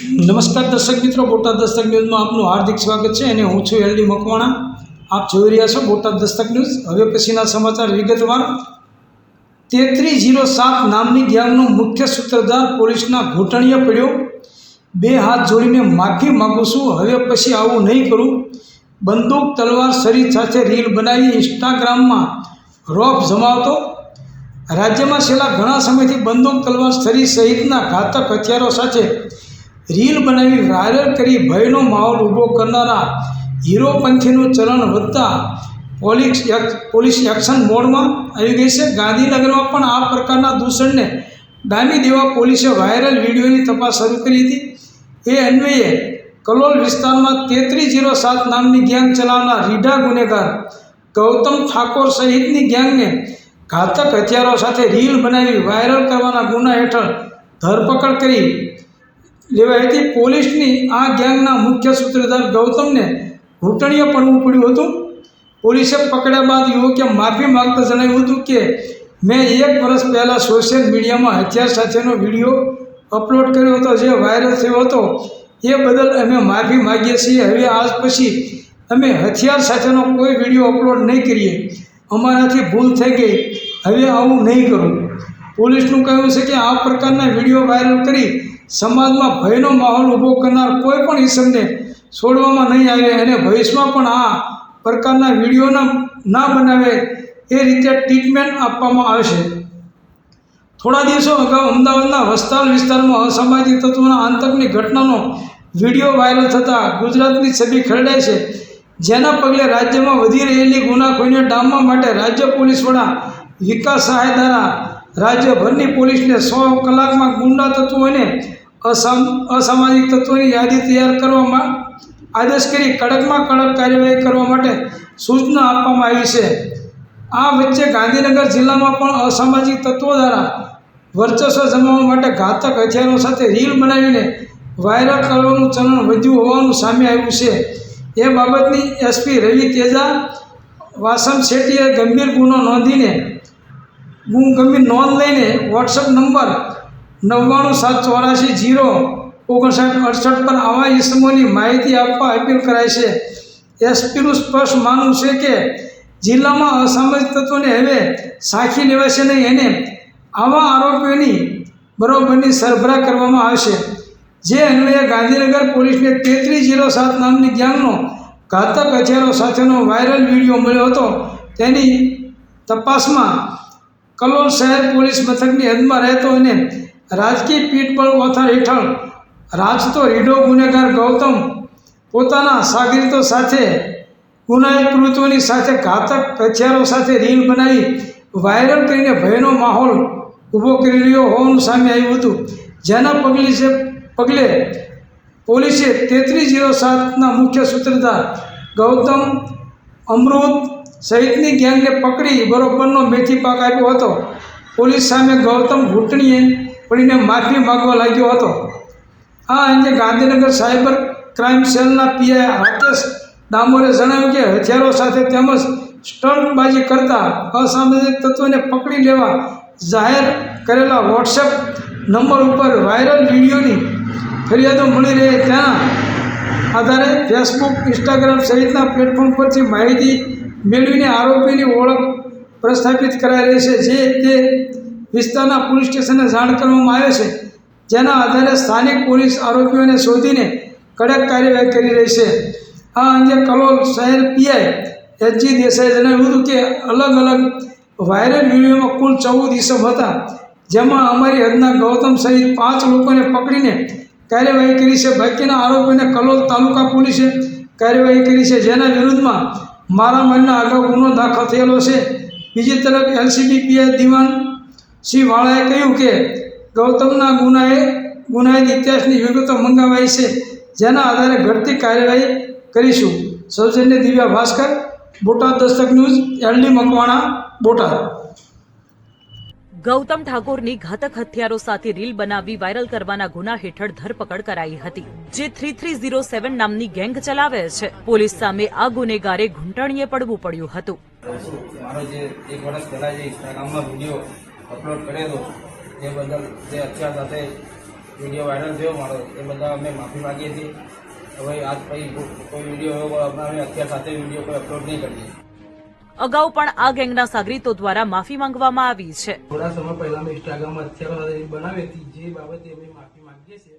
નમસ્કાર દર્શક મિત્રો, બોટાદ દસ્તક ન્યૂઝમાં આપનું હાર્દિક સ્વાગત છે અને હું છું એલડી મકવાણા। આપ જોઈ રહ્યા છો બોટાદ દસ્તક ન્યૂઝ। હવે પછીના સમાચાર વિગતવાર। 3307 નામની ગેંગનો મુખ્ય સૂત્રધાર પોલીસના ઘૂંટણીએ પડ્યો। બે હાથ જોડીને માફી માગું છું, હવે પછી આવું નહીં કરું। બંદૂક, તલવાર, શરીર સાથે રીલ બનાવી ઇન્સ્ટાગ્રામમાં રોફ જમાવતો। રાજ્યમાં છેલ્લા ઘણા સમયથી બંદૂક, તલવાર, છરી સહિતના ઘાતક હથિયારો સાથે રીલ બનાવી વાયરલ કરી ભયનો માહોલ ઊભો કરનારા હીરોપંથીનું ચલણ વધતા પોલીસ એક્શન મોડમાં આવી ગઈ છે। ગાંધીનગરમાં પણ આ પ્રકારના દૂષણને ડામી દેવા પોલીસે વાયરલ વિડીયોની તપાસ શરૂ કરી હતી। એ અન્વયે કલોલ વિસ્તારમાં 3307 નામની ગેંગ ચલાવનાર રીઢા ગુનેગાર ગૌતમ ઠાકોર સહિતની ગેંગને ઘાતક હથિયારો સાથે રીલ બનાવી વાયરલ કરવાના ગુના હેઠળ ધરપકડ કરી લેવાઈ હતી। પોલીસની આ ગેંગના મુખ્ય સૂત્રધાર ગૌતમને ઘૂંટણીએ પડવું પડ્યું હતું। પોલીસે પકડ્યા બાદ યુવકે માફી માંગતા જણાવ્યું હતું કે મેં 1 વર્ષ પહેલાં સોશિયલ મીડિયામાં હથિયાર સાથેનો વિડીયો અપલોડ કર્યો હતો, જે વાયરલ થયો હતો। એ બદલ અમે માફી માગીએ છીએ। હવે આજ પછી અમે હથિયાર સાથેનો કોઈ વિડીયો અપલોડ નહીં કરીએ। અમારાથી ભૂલ થઈ ગઈ, હવે આવું નહીં કરું। પોલીસનું કહેવું છે કે આ પ્રકારના વિડીયો વાયરલ કરી સમાજમાં ભયનો માહોલ ઊભો કરનાર કોઈ પણ ઇસમને છોડવામાં નહીં આવે અને ભવિષ્યમાં પણ આ પ્રકારના વિડીયો ના બનાવે એ રીતે ટ્રીટમેન્ટ આપવામાં આવશે। થોડા દિવસો અગાઉ અમદાવાદના વસ્તાલ વિસ્તારમાં અસામાજિક તત્વોના આતંકની ઘટનાનો વિડીયો વાયરલ થતાં ગુજરાતની છબી ખરડાઈ છે, જેના પગલે રાજ્યમાં વધી રહેલી ગુનાખોરીને ડામવા માટે રાજ્ય પોલીસ વડા વિકાસ સહાય દ્વારા રાજ્યભરની પોલીસને 100 કલાકમાં ગુંડા તત્વો અને અસામાજિક તત્વોની યાદી તૈયાર કરવામાં આદેશ કરી કડકમાં કડક કાર્યવાહી કરવા માટે સૂચના આપવામાં આવી છે। આ વચ્ચે ગાંધીનગર જિલ્લામાં પણ અસામાજિક તત્વો દ્વારા વર્ચસ્વ જમાવવા માટે ઘાતક હથિયારો સાથે રીલ બનાવીને વાયરલ કરવાનું ચલણ વધ્યું હોવાનું સામે આવ્યું છે। એ બાબતની એસપી રવિ તેજા વાસમ શેટ્ટીએ ગંભીર નોંધ લઈને વોટ્સઅપ નંબર 9974805968 પર આવા ઇસમોની માહિતી આપવા અપીલ કરાઈ છે। એસપીનું સ્પષ્ટ માનવું છે કે જિલ્લામાં અસામાજિક તત્વોને હવે સાંખી લેવાશે નહીં અને આવા આરોપીઓની બરોબરની સરભરા કરવામાં આવશે। જે અન્વયે ગાંધીનગર પોલીસને 3307 નામની ગેંગનો ઘાતક હથિયારો સાથેનો વાયરલ વિડીયો મળ્યો હતો। તેની તપાસમાં કલોલ શહેર પોલીસ મથકની હદમાં રહેતો અને રાજકીય પીઠબળ ઓથાર હેઠળ રાજતો રીઢો ગુનેગાર ગૌતમ પોતાના શાગીર્દો સાથે ગુનાહિત પ્રવૃત્તિઓની સાથે ઘાતક હથિયારો સાથે રીલ બનાવી વાયરલ કરીને ભયનો માહોલ ઊભો કરી રહ્યો હોવાનું સામે આવ્યું હતું। જેના પગલે પોલીસે 3307ના મુખ્ય સૂત્રધાર ગૌતમ અમૃત સહિતની ગેંગને પકડી બરોબરનો મેથી પાક આપ્યો હતો। પોલીસ સામે ગૌતમ ઘૂંટણીએ પડીને માફી માગવા લાગ્યો હતો। આ અંગે ગાંધીનગર સાયબર ક્રાઇમ સેલના પીઆઈ રાકેશ ડામોરે જણાવ્યું કે હથિયારો સાથે તેમજ સ્ટન્ટબાજી કરતા અસામાજિક તત્વોને પકડી લેવા જાહેર કરેલા વોટ્સએપ નંબર ઉપર વાયરલ વિડીયોની ફરિયાદો મળી રહે તેના આધારે ફેસબુક, ઇન્સ્ટાગ્રામ સહિતના પ્લેટફોર્મ પરથી માહિતી મેળવીને આરોપીની ઓળખ પ્રસ્થાપિત કરાઈ રહી છે, જે તે વિસ્તારના પોલીસ સ્ટેશનને જાણ કરવામાં આવે છે। જેના આધારે સ્થાનિક પોલીસ આરોપીઓને શોધીને કડક કાર્યવાહી કરી રહી છે। આ અંગે કલોલ શહેર પીઆઈ એચજી દેસાઈએ જણાવ્યું હતું કે અલગ વાયરલ વિડીયોમાં કુલ 14 ઇસમ હતા, જેમાં અમારી હદના ગૌતમ સહિત 5 લોકોને પકડીને કાર્યવાહી કરી છે। બાકીના આરોપીઓને કલોલ તાલુકા પોલીસે કાર્યવાહી કરી છે, જેના વિરુદ્ધમાં મારામારીના અગાઉ ગુનો દાખલ થયેલો છે। બીજી તરફ એલસીબી પીઆઈ દિવાન સિંહ વાળાએ કહ્યું કે ગૌતમના ગુનાહિત ઇતિહાસની વિગતો મંગાવાઈ છે, જેના આધારે ઘટતી કાર્યવાહી કરીશું। સૌજન્ય દિવ્યા ભાસ્કર, બોટાદ દસ્તક ન્યૂઝ, એલડી મકવાણા, બોટાદ। ગૌતમ ઠાકોરની ઘાતક હથિયારો સાથે રીલ બનાવી વાયરલ કરવાના ગુના હેઠળ ધરપકડ કરાઈ હતી, જે 3307 નામની ગેંગ ચલાવે છે। પોલીસ સામે આ ગુનેગારે ઘૂંટણીએ પડવું પડ્યું હતું। મારો જે 1 વર્ષ પહેલા જે ઇન્સ્ટાગ્રામમાં વિડીયો અપલોડ કરેલો એ બદલ જે હથિયાર સાથે વિડીયો વાયરલ થયો મારો એ બધા અમે માફી માંગીએ છીએ. હવે આજ પછી કોઈ વિડીયો એવો અમે અત્યાર સાથે વિડીયો કોઈ અપલોડ નહીં કરીએ. અગાઉ પણ આ ગેંગના સાગરીતો દ્વારા માફી માંગવામાં આવી છે. થોડા સમય પહેલા મેં ઇન્સ્ટાગ્રામમાં અત્યારે બનાવી હતી, જે બાબતે અમે માફી માંગીએ છીએ.